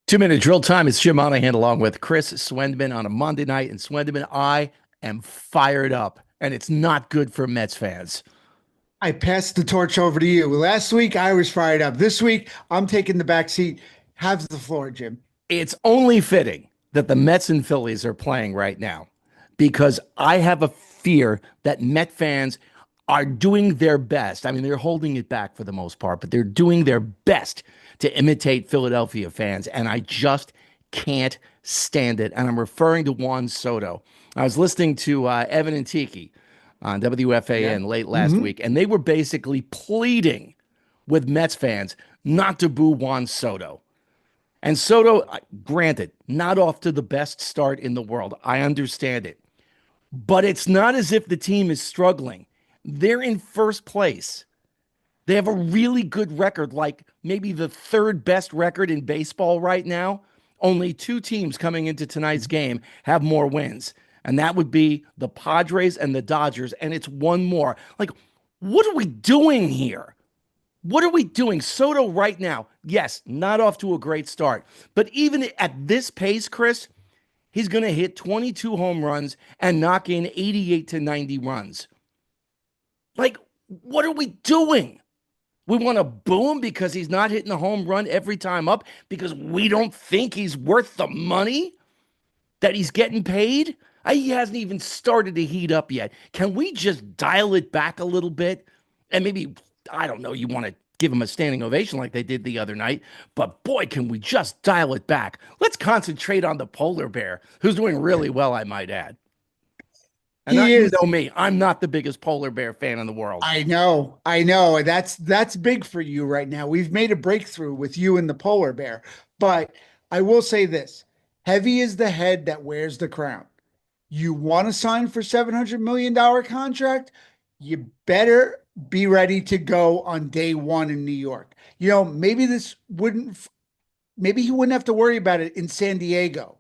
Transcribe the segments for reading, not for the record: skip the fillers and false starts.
2 minute drill time. It's Jim Monahan along with Chris Swendman on a Monday night. And Swendman, I am fired up, and it's not good for Mets fans. I passed the torch over to you. Last week, I was fired up. This week, I'm taking the back seat. Have the floor, Jim. It's only fitting that the Mets and Phillies are playing right now because I have a fear that Met fans are doing their best. I mean, they're holding it back for the most part, but they're doing their best to imitate Philadelphia fans. And I just can't stand it. And I'm referring to Juan Soto. I was listening to Evan and Tiki on Yeah. WFAN late last hmm week, and they were basically pleading with Mets fans not to boo Juan Soto. And Soto, granted, not off to the best start in the world. I understand it. But it's not as if the team is struggling. They're in first place. They have a really good record, like maybe the third best record in baseball right now. Only two teams coming into tonight's game have more wins, and that would be the Padres and the Dodgers, and it's one more. Like, what are we doing here? What are we doing? Soto right now, yes, not off to a great start, but even at this pace, Chris, he's going to hit 22 home runs and knock in 88 to 90 runs. Like, what are we doing? We want to boo him because he's not hitting a home run every time up because we don't think he's worth the money that he's getting paid. He hasn't even started to heat up yet. Can we just dial it back a little bit? And maybe, I don't know, you want to give him a standing ovation like they did the other night, but boy, can we just dial it back? Let's concentrate on the polar bear, who's doing really well, I might add. And He you is. know me, I'm not the biggest polar bear fan in the world. I know. And that's big for you right now. We've made a breakthrough with you and the polar bear. But I will say this: heavy is the head that wears the crown. You want to sign for $700 million contract? You better be ready to go on day one in New York. Maybe he wouldn't have to worry about it in San Diego,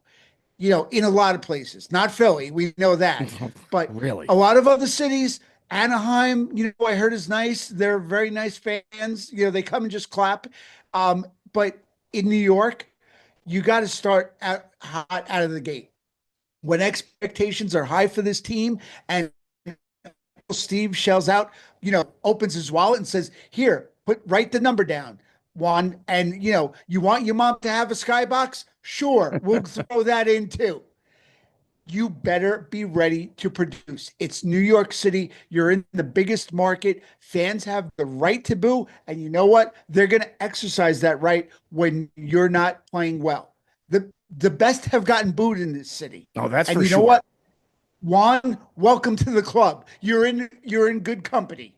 in a lot of places, not Philly. We know that. But Really? a lot of other cities, Anaheim, I heard is nice. They're very nice fans. They come and just clap. But in New York, you got to start hot out of the gate. When expectations are high for this team and Steve shells out, opens his wallet and says, "Here, write the number down, Juan. And you want your mom to have a skybox? Sure, we'll throw that in too. You better be ready to produce. It's New York City. You're in the biggest market. Fans have the right to boo. And you know what? They're going to exercise that right when you're not playing well. The best have gotten booed in this city. Oh, that's And for you know sure. what? Juan, welcome to the club. You're in good company.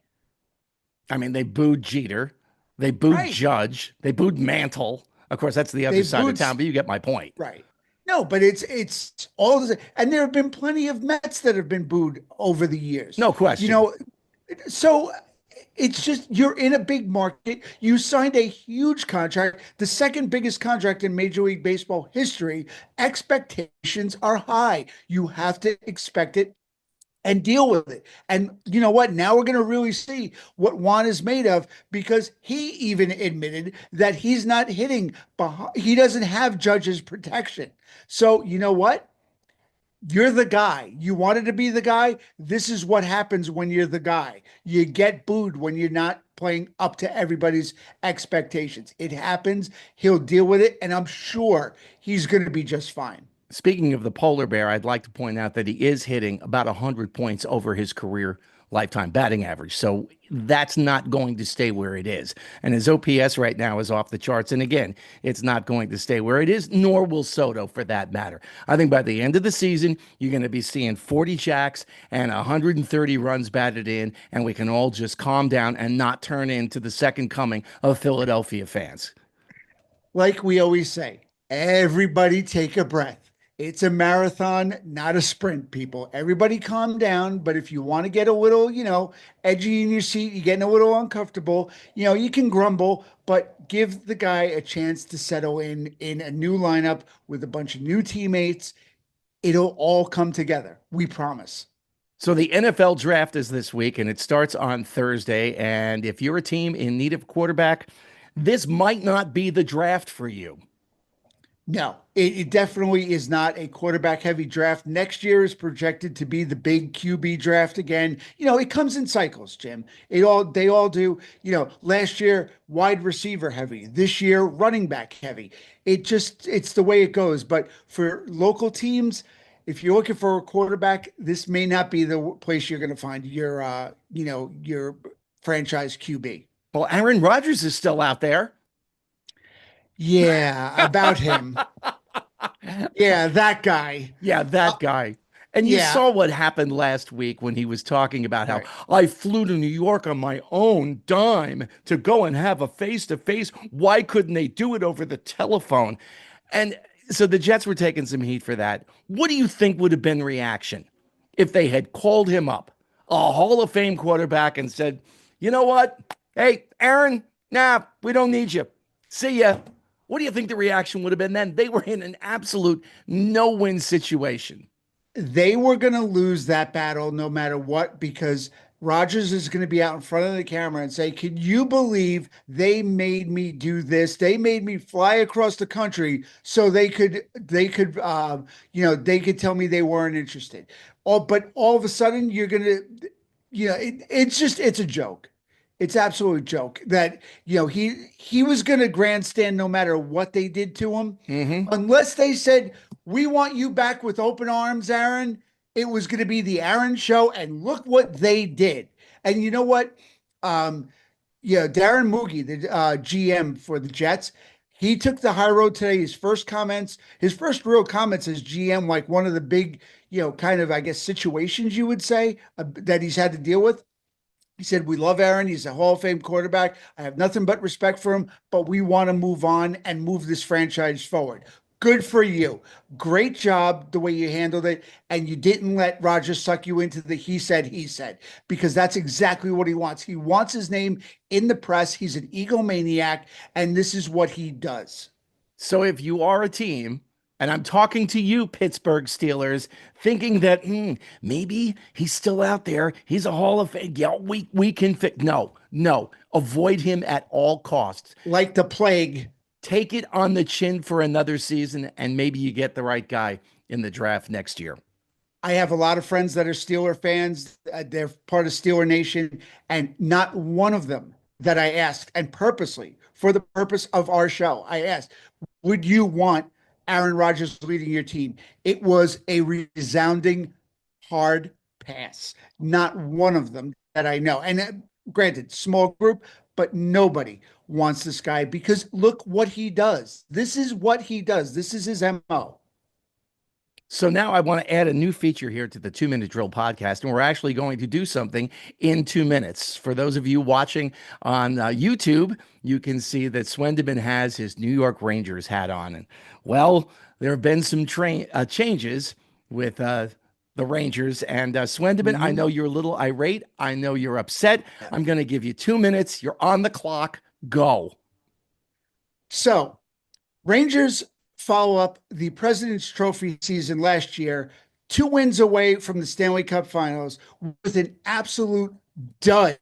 I mean, they booed Jeter, they booed Right. Judge, they booed Mantle. Of course, that's the other They side of booed town, but you get my point. right. No, but it's all the same. And there have been plenty of Mets that have been booed over the years. No You question. know, so it's just you're in a big market. You signed a huge contract, the second biggest contract in Major League Baseball history. Expectations are high. You have to expect it and deal with it. And you know what? Now we're going to really see what Juan is made of because he even admitted that he's not hitting behind, he doesn't have Judge's protection. So, you know what? You're the guy. You wanted to be the guy. This is what happens when you're the guy. You get booed when you're not playing up to everybody's expectations. It happens. He'll deal with it. And I'm sure he's going to be just fine. Speaking of the polar bear, I'd like to point out that he is hitting about 100 points over his career lifetime batting average. So that's not going to stay where it is. And his OPS right now is off the charts. And again, it's not going to stay where it is, nor will Soto for that matter. I think by the end of the season, you're going to be seeing 40 jacks and 130 runs batted in, and we can all just calm down and not turn into the second coming of Philadelphia fans. Like we always say, everybody take a breath. It's a marathon, not a sprint, people. Everybody calm down. But if you want to get a little, edgy in your seat, you're getting a little uncomfortable, you can grumble, but give the guy a chance to settle in a new lineup with a bunch of new teammates. It'll all come together. We promise. So the NFL draft is this week and it starts on Thursday. And if you're a team in need of a quarterback, this might not be the draft for you. No, it definitely is not a quarterback heavy draft. Next year is projected to be the big QB draft again. It comes in cycles, Jim. They all do. Last year wide receiver heavy, this year running back heavy. It's the way it goes. But for local teams, if you're looking for a quarterback, this may not be the place you're going to find your franchise QB. Well, Aaron Rodgers is still out there. Yeah, about him. Yeah, that guy. Yeah, Uh, that guy. And you yeah, saw what happened last week when he was talking about how right. I flew to New York on my own dime to go and have a face to face. Why couldn't they do it over the telephone? And so the Jets were taking some heat for that. What do you think would have been reaction if they had called him up, a Hall of Fame quarterback, and said, you know what? Hey, Aaron, nah, we don't need you. See ya. What do you think the reaction would have been then? They were in an absolute no-win situation. They were going to lose that battle no matter what because Rodgers is going to be out in front of the camera and say, "Can you believe they made me do this? They made me fly across the country so they could tell me they weren't interested." But all of a sudden you're going to it's a joke. It's absolutely a joke that he was going to grandstand no matter what they did to him, Hmm. unless they said, "We want you back with open arms, Aaron." It was going to be the Aaron show, and look what they did. And you know what? Um, Darren Moogie, the GM for the Jets, he took the high road today. His first real comments as GM, like one of the big, kind of, I guess, situations you would say that he's had to deal with. He said, "We love Aaron. He's a Hall of Fame quarterback. I have nothing but respect for him, but we want to move on and move this franchise forward." Good for you. Great job the way you handled it. And you didn't let Roger suck you into the he said, because that's exactly what he wants. He wants his name in the press. He's an egomaniac, and this is what he does. So if you are a team, and I'm talking to you, Pittsburgh Steelers, thinking that maybe he's still out there, he's a Hall of Fame. Yeah, we can fit. No, no, avoid him at all costs. Like the plague. Take it on the chin for another season, and maybe you get the right guy in the draft next year. I have a lot of friends that are Steeler fans. They're part of Steeler Nation, and not one of them that I asked, and purposely for the purpose of our show, I asked, "Would you want Aaron Rodgers leading your team?" It was a resounding hard pass. Not one of them that I know. And granted, small group, but nobody wants this guy because look what he does. This is what he does. This is his MO. So now I want to add a new feature here to the 2 Minute Drill podcast, and we're actually going to do something in 2 minutes. For those of you watching on YouTube, you can see that Swendeman has his New York Rangers hat on, and well, there have been some changes with the Rangers. And Swendeman, I Mm-hmm. know you're a little irate. I know you're upset. I'm going to give you 2 minutes. You're on the clock. Go. So Rangers follow up the President's Trophy season last year, 2 wins away from the Stanley Cup Finals with an absolute dud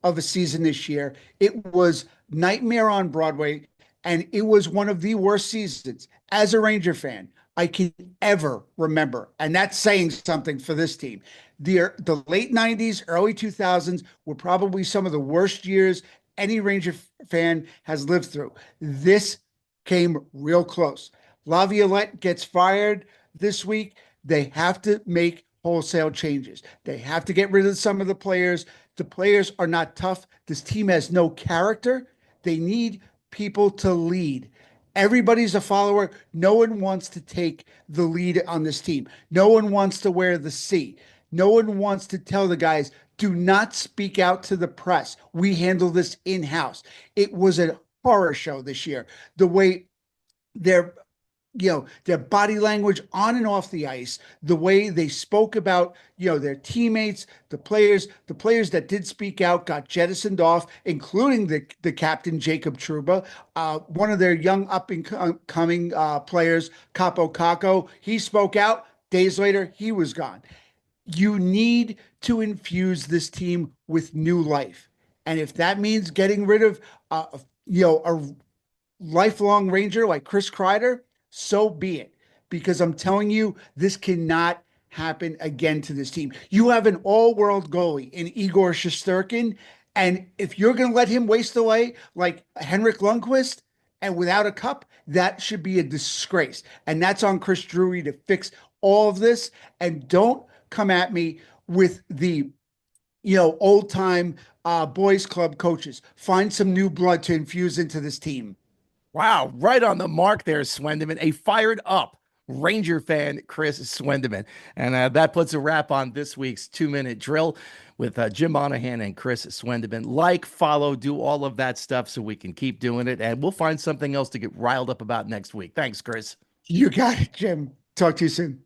of a season this year. It was Nightmare on Broadway, and it was one of the worst seasons as a Ranger fan I can ever remember. And that's saying something for this team. The late 90s, early 2000s were probably some of the worst years any Ranger fan has lived through. This came real close. Laviolette gets fired this week. They have to make wholesale changes. They have to get rid of some of the players. The players are not tough. This team has no character. They need people to lead. Everybody's a follower. No one wants to take the lead on this team. No one wants to wear the C. No one wants to tell the guys, "Do not speak out to the press. We handle this in house." It was a horror show this year. The way their their body language on and off the ice, the way they spoke about their teammates, the players that did speak out got jettisoned off, including the captain Jacob Truba, one of their young up and coming players, Capo Caco. He spoke out. Days later, he was gone. You need to infuse this team with new life, and if that means getting rid of a lifelong Ranger like Chris Kreider, so be it. Because I'm telling you, this cannot happen again to this team. You have an all-world goalie in Igor Shesterkin, and if you're going to let him waste away like Henrik Lundqvist and without a cup, that should be a disgrace. And that's on Chris Drury to fix all of this. And don't come at me with the old time boys club coaches. Find some new blood to infuse into this team. Wow, right on the mark there, Swendeman. A fired up Ranger fan, Chris Swendeman. And that puts a wrap on this week's 2 Minute Drill with Jim Monahan and Chris Swendeman. Like, follow, do all of that stuff so we can keep doing it. And we'll find something else to get riled up about next week. Thanks, Chris. You got it, Jim. Talk to you soon.